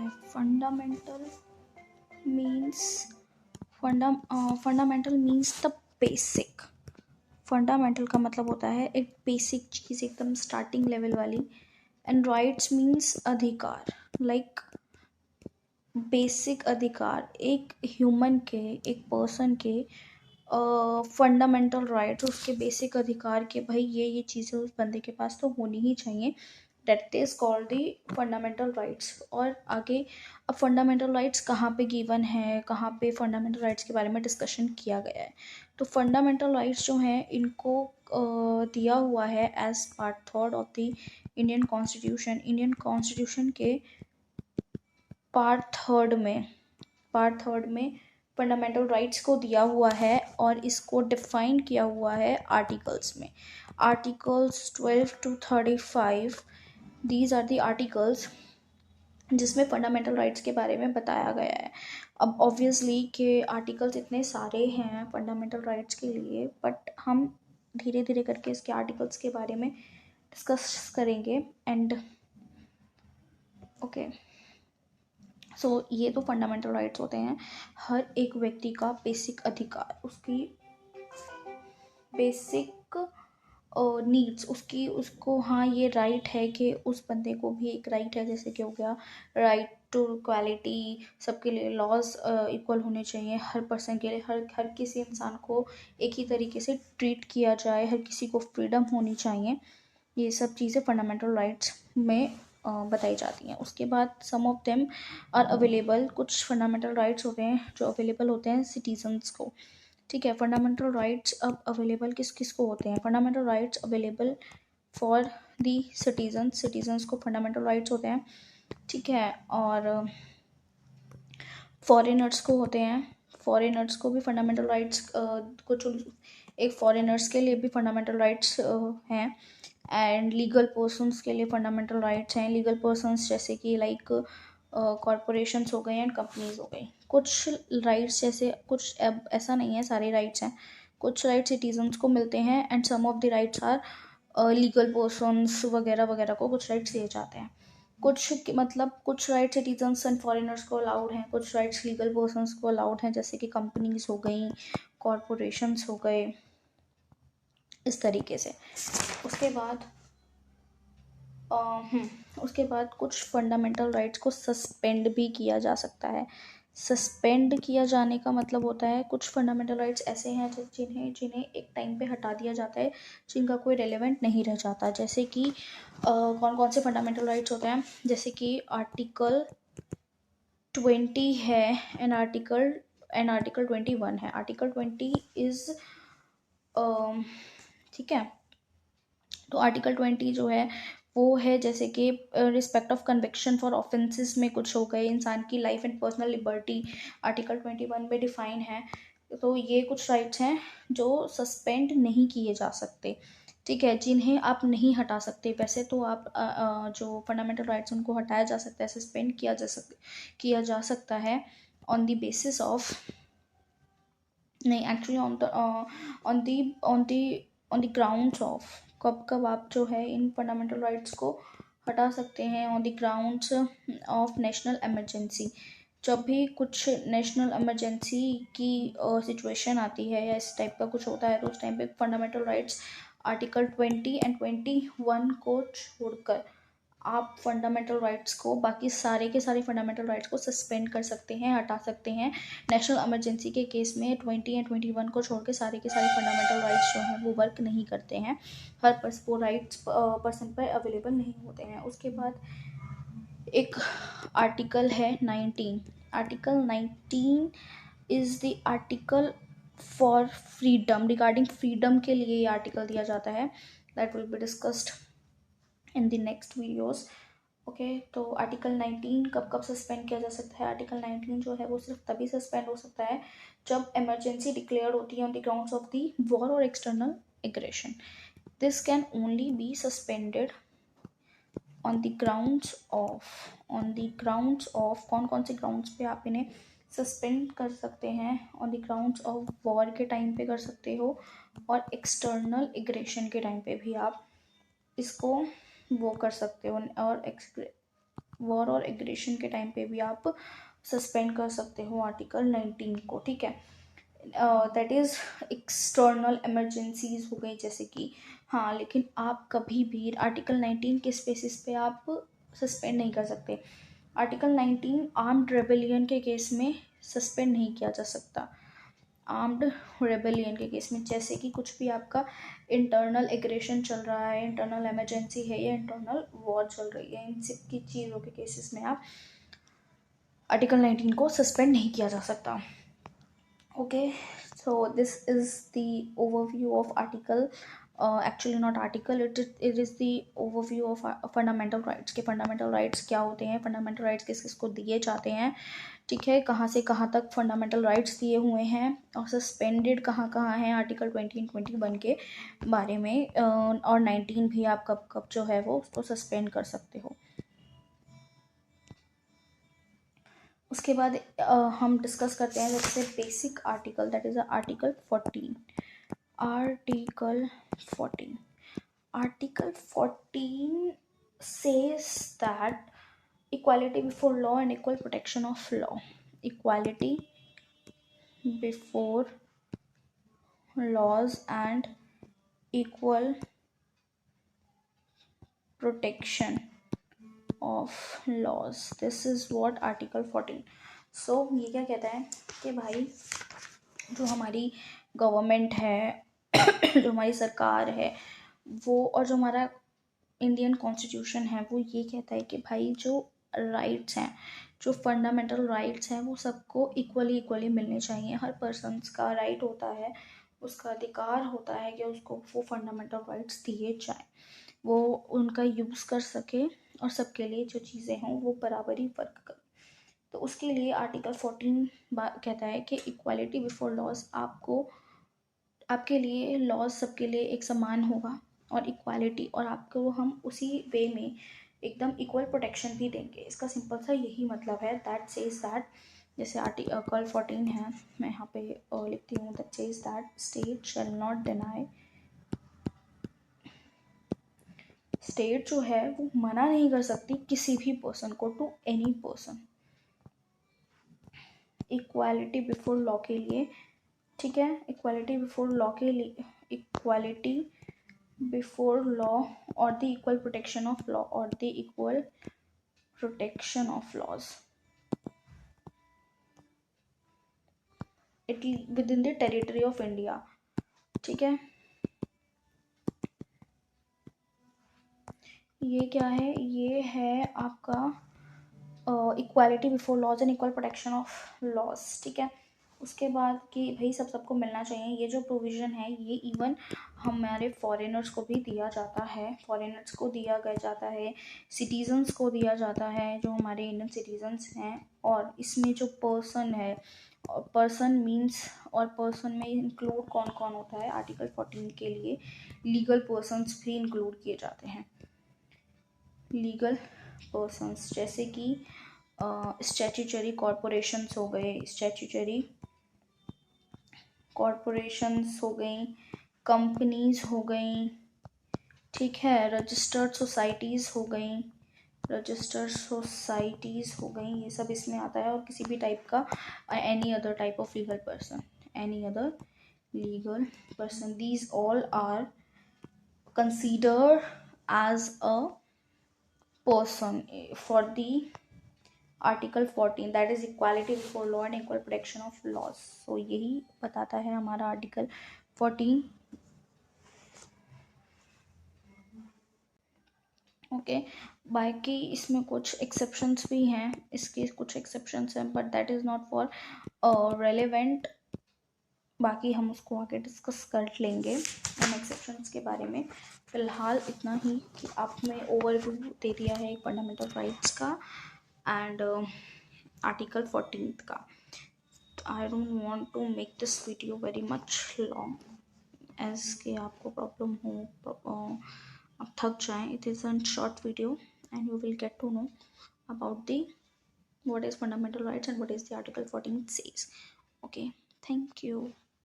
है? Fundamental means the basic. Fundamental का मतलब होता है एक बेसिक चीज़, एकदम स्टार्टिंग लेवल वाली। एंड राइट्स मीन्स अधिकार, लाइक बेसिक अधिकार एक ह्यूमन के, एक पर्सन के फंडामेंटल राइट्स, उसके बेसिक अधिकार के भाई ये चीज़ें उस बंदे के पास तो होनी ही चाहिए। That is called the fundamental rights. और आगे अब फंडामेंटल राइट्स कहाँ पे गिवन है, कहाँ पे फंडामेंटल राइट्स के बारे में डिस्कशन किया गया है। तो फंडामेंटल राइट्स जो हैं इनको दिया हुआ है as part third of the Indian constitution. Indian constitution के पार्ट थर्ड में फंडामेंटल राइट्स को दिया हुआ है और इसको डिफाइन किया हुआ है आर्टिकल्स में। Articles 12 to 35, these are the articles जिसमें फंडामेंटल राइट्स के बारे में बताया गया है। अब ऑब्वियसली के आर्टिकल्स इतने सारे हैं फंडामेंटल राइट्स के लिए, बट हम धीरे धीरे करके इसके आर्टिकल्स के बारे में डिस्कस करेंगे। एंड ओके, सो ये तो फंडामेंटल राइट्स होते हैं, हर एक व्यक्ति का बेसिक अधिकार, उसकी बेसिक नीड्स, उसको हाँ ये राइट है कि उस बंदे को भी एक राइट है, जैसे कि हो गया राइट टू इक्वालिटी, सबके लिए लॉज इक्वल होने चाहिए, हर पर्सन के लिए, हर किसी इंसान को एक ही तरीके से ट्रीट किया जाए, हर किसी को फ्रीडम होनी चाहिए। ये सब चीज़ें फंडामेंटल राइट्स में बताई जाती हैं। उसके बाद सम ऑफ देम आर अवेलेबल, कुछ फंडामेंटल राइट्स होते हैं जो अवेलेबल होते हैं सिटीजन्स को। ठीक है, फंडामेंटल राइट्स अब अवेलेबल किस किस को होते हैं? Fundamental rights available for the citizens को फंडामेंटल राइट्स होते हैं। ठीक है, और फॉरेनर्स को होते हैं, फॉरेनर्स को भी फंडामेंटल राइट्स कुछ एक फॉरेनर्स के लिए भी फंडामेंटल राइट्स हैं। एंड लीगल पर्सन्स के लिए फंडामेंटल राइट्स हैं। लीगल पर्सन्स जैसे कि लाइक कॉरपोरेशंस हो गए एंड कंपनीज हो गई। कुछ राइट्स जैसे कुछ, अब ऐसा नहीं है सारे राइट्स हैं, कुछ राइट्स सिटीजन्स को मिलते हैं and some of the rights are legal persons वगैरह वगैरह को कुछ राइट्स दिए जाते हैं। कुछ राइट सिटीजन्स एंड फॉरेनर्स को अलाउड हैं, कुछ राइट्स लीगल पर्सन्स को अलाउड हैं, जैसे कि कंपनीज हो गई, कॉरपोरेशंस हो गए, इस तरीके से। उसके बाद कुछ फंडामेंटल राइट्स को सस्पेंड भी किया जा सकता है। सस्पेंड किया जाने का मतलब होता है कुछ फंडामेंटल राइट्स ऐसे हैं जिन्हें एक टाइम पे हटा दिया जाता है, जिनका कोई रेलेवेंट नहीं रह जाता। जैसे कि कौन कौन से फंडामेंटल राइट्स होते हैं, जैसे कि आर्टिकल 20 है एंड आर्टिकल 21 है। आर्टिकल 20 इज ठीक है, तो आर्टिकल 20 जो है वो है जैसे कि respect of conviction for offences में कुछ हो गए, इंसान की life and personal liberty article 21 में डिफाइन है। तो ये कुछ राइट्स हैं जो सस्पेंड नहीं किए जा सकते। ठीक है, जिन्हें आप नहीं हटा सकते। वैसे तो आप जो फंडामेंटल राइट्स उनको हटाया जा सकता है, सस्पेंड किया जा सकता है ऑन द बेसिस ऑफ, नहीं actually on the grounds of, कब आप जो है इन फंडामेंटल राइट्स को हटा सकते हैं on the grounds of national emergency. जब भी कुछ नेशनल इमरजेंसी की सिचुएशन आती है या इस टाइप का कुछ होता है, तो उस टाइम पे फंडामेंटल राइट्स आर्टिकल 20 एंड 21 को छोड़कर आप फंडामेंटल राइट्स को, बाकी सारे के सारे फंडामेंटल राइट्स को सस्पेंड कर सकते हैं, हटा सकते हैं। नेशनल इमरजेंसी के केस में 20 एंड 21 को छोड़ के सारे के सारे फंडामेंटल राइट्स जो हैं वो वर्क नहीं करते हैं, वो राइट्स पर्सन पर अवेलेबल नहीं होते हैं। उसके बाद एक आर्टिकल है 19। Article 19 is the article for freedom, regarding freedom के लिए ये आर्टिकल दिया जाता है। That will be discussed in the next videos. Okay, तो आर्टिकल 19 कब कब सस्पेंड किया जा सकता है? आर्टिकल 19 जो है वो सिर्फ तभी सस्पेंड हो सकता है जब इमरजेंसी डिक्लेयर होती है on the grounds of the war और external aggression. This can only be suspended on the grounds of कौन कौन से ग्राउंड्स पे आप इन्हें सस्पेंड कर सकते हैं? On the grounds of war के टाइम पे कर सकते हो, और एक्सटर्नल एग्रेशन के टाइम पे भी आप इसको वो कर सकते हो, और वॉर और एग्रेशन के टाइम पे भी आप सस्पेंड कर सकते हो आर्टिकल 19 को, ठीक है। दैट इज़ एक्सटर्नल इमरजेंसीज हो गई जैसे कि, हाँ, लेकिन आप कभी भी आर्टिकल 19 के बेसिस पे आप सस्पेंड नहीं कर सकते। आर्टिकल 19 आर्म्ड रेबेलियन के केस में सस्पेंड नहीं किया जा सकता। आर्म्ड रेबेलियन के केस में, जैसे कि कुछ भी आपका इंटरनल एग्रेशन चल रहा है, इंटरनल इमरजेंसी है या इंटरनल वॉर चल रही है, इन सब की चीज़ों के केसेस में आप आर्टिकल 19 को सस्पेंड नहीं किया जा सकता। Okay, so this is the overview of article, actually not article, it is the overview of fundamental rights के फंडामेंटल राइट्स क्या होते हैं, फंडामेंटल राइट्स किस किस को दिए जाते हैं, ठीक है, कहाँ से कहाँ तक फंडामेंटल राइट्स दिए हुए हैं और सस्पेंडेड कहाँ कहाँ हैं आर्टिकल 20 and 21 के बारे में, और 19 भी आप कब कब जो है वो उसको सस्पेंड कर सकते हो। उसके बाद हम डिस्कस करते हैं जैसे basic article, that is article 14। Article 14 article 14 says that equality before law and equal protection of law, equality before laws and equal protection of laws, this is what article 14। so ये क्या कहता है कि भाई जो हमारी गवर्नमेंट है जो हमारी सरकार है वो, और जो हमारा इंडियन कॉन्स्टिट्यूशन है वो ये कहता है कि भाई जो राइट्स हैं, जो फंडामेंटल राइट्स हैं वो सबको इक्वली मिलने चाहिए। हर पर्सन्स का राइट होता है, उसका अधिकार होता है कि उसको वो फंडामेंटल राइट्स दिए जाएं, वो उनका यूज़ कर सके और सबके लिए जो चीज़ें हों वो बराबरी वर्क करें। तो उसके लिए आर्टिकल 14 कहता है कि इक्वालिटी बिफोर लॉज, आपके लिए लॉज सबके लिए एक समान होगा और इक्वालिटी, और आपको हम उसी वे में एकदम इक्वल प्रोटेक्शन भी देंगे। इसका सिंपल सा यही मतलब है। दैट सेज दैट, जैसे आर्टिकल 14 है, मैं यहाँ पे लिखती हूँ, that says that state shall not deny, state जो है वो मना नहीं कर सकती किसी भी पर्सन को, to any person, equality before law के लिए, ठीक है, इक्वालिटी बिफोर लॉ के लिए, इक्वालिटी बिफोर लॉ और the equal protection of law, और the equal protection of laws it within the territory of India, ठीक है। ये क्या है, ये है आपका equality before laws and equal protection of laws, ठीक है। उसके बाद कि भाई सबको मिलना चाहिए, ये जो प्रोविज़न है ये इवन हमारे फॉरेनर्स को भी दिया जाता है, फॉरेनर्स को दिया गया जाता है, सिटीजन्स को दिया जाता है जो हमारे इंडियन सिटीजन्स हैं। और इसमें जो पर्सन है, और पर्सन मीन्स, और पर्सन में इंक्लूड कौन कौन होता है, आर्टिकल 14 के लिए लीगल पर्सन्स भी इंक्लूड किए जाते हैं। लीगल पर्सन्स जैसे कि स्टैट्यूटरी कॉरपोरेशंस हो गए, स्टैट्यूटरी कॉरपोरेशंस हो गई, कंपनीज हो गई, ठीक है, रजिस्टर्ड सोसाइटीज़ हो गई, रजिस्टर्ड सोसाइटीज़ हो गई, ये सब इसमें आता है। और किसी भी टाइप का any other type of legal person, any other legal person, these all are considered as a person for the article 14, that is equality before law and equal protection of laws. So यही बताता है हमारा article 14। Okay, बाकी इसमें कुछ exceptions भी हैं, इसके कुछ एक्सेप्शंस हैं, but that is not for relevant, बाकी हम उसको आगे डिस्कस कर लेंगे उन एक्सेप्शंस के बारे में। फ़िलहाल इतना ही कि आपने ओवरव्यू दे दिया है फंडामेंटल राइट्स का एंड आर्टिकल 14 का। I don't want to make this video very much long as के आपको प्रॉब्लम हो, आप थक जाएं। It is a short video and you will get to know about the what is fundamental rights and what is the article 14 says. Okay, thank you.